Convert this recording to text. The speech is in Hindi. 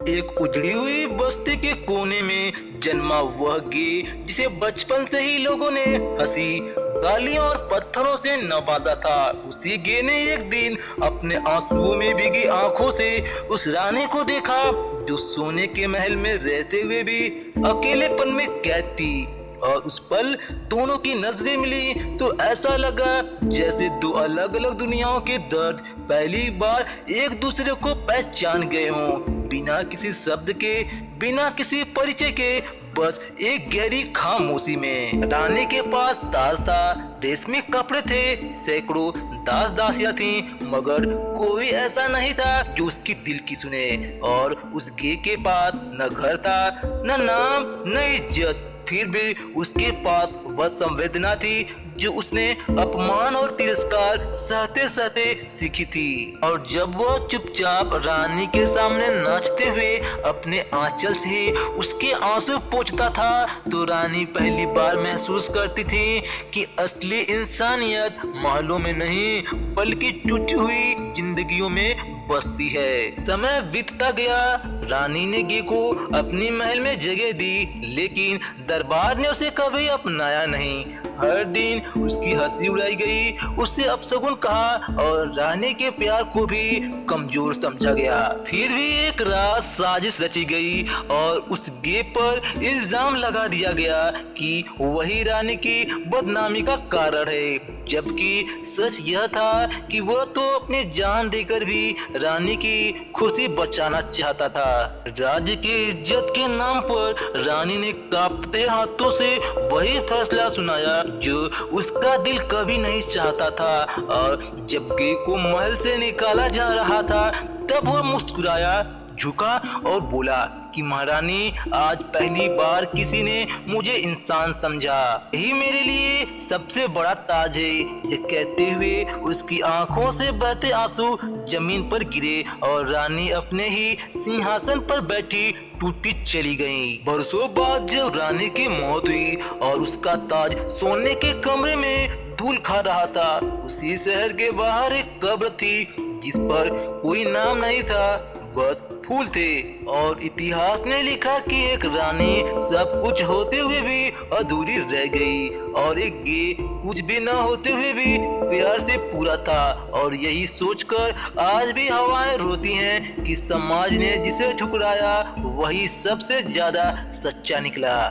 एक उजड़ी हुई बस्ती के कोने में जन्मा वह गे जिसे बचपन से ही लोगों ने हंसी गालियों और पत्थरों से नवाजा था। उसी गे ने एक दिन अपने आंसुओं में भीगी आंखों से उस रानी को देखा जो सोने के महल में रहते हुए भी अकेलेपन में कैद थी। और उस पल दोनों की नजरें मिली तो ऐसा लगा जैसे दो अलग अलग दुनियाओं के दर्द पहली बार एक दूसरे को पहचान गए हों। बिना किसी शब्द के, बिना किसी परिचय के, बस एक गहरी खामोशी में। रानी के पास ताज था, रेशमी कपड़े थे, सैकड़ों दास दासियां थीं, मगर कोई ऐसा नहीं था जो उसकी दिल की सुने। और उस गे के पास न घर था, न नाम, न इज्जत, फिर भी उसके पास वह संवेदना थी जो उसने अपमान और तिरस्कार सहते सहते सीखी थी। और जब वह चुपचाप रानी के सामने नाचते हुए अपने आंचल से उसके आंसू पोंछता था तो रानी पहली बार महसूस करती थी कि असली इंसानियत महलों में नहीं बल्कि टूटी हुई जिंदगियों में बसती है। समय बीतता गया, रानी ने गे को अपनी महल में जगह दी, लेकिन दरबार ने उसे कभी अपनाया नहीं। हर दिन उसकी हंसी उड़ाई गई, उससे अपशगुन कहा और रानी के प्यार को भी कमजोर समझा गया। फिर भी एक रात साजिश रची गई और उस गे पर इल्जाम लगा दिया गया कि वही रानी की बदनामी का कारण है, जबकि सच यह था कि वह तो अपनी जान देकर भी रानी की खुशी बचाना चाहता था। राज्य की इज्जत के नाम पर रानी ने कांपते हाथों से वही फैसला सुनाया जो उसका दिल कभी नहीं चाहता था। और जब गे को महल से निकाला जा रहा था तब वह मुस्कुराया, झुका और बोला कि महारानी, आज पहली बार किसी ने मुझे इंसान समझा। यही मेरे लिए सबसे बड़ा ताज है। ये कहते हुए उसकी आंखों से बहते आंसू जमीन पर गिरे और रानी अपने ही सिंहासन पर बैठी टूटी चली गई। बरसों बाद जब रानी की मौत हुई और उसका ताज सोने के कमरे में धूल खा रहा था, उसी शहर के बाहर एक कब्र थी जिस पर कोई नाम नहीं था, बस फूल थे। और इतिहास ने लिखा कि एक रानी सब कुछ होते हुए भी अधूरी रह गई और एक गे कुछ भी न होते हुए भी प्यार से पूरा था। और यही सोचकर आज भी हवाएं रोती हैं कि समाज ने जिसे ठुकराया वही सबसे ज्यादा सच्चा निकला।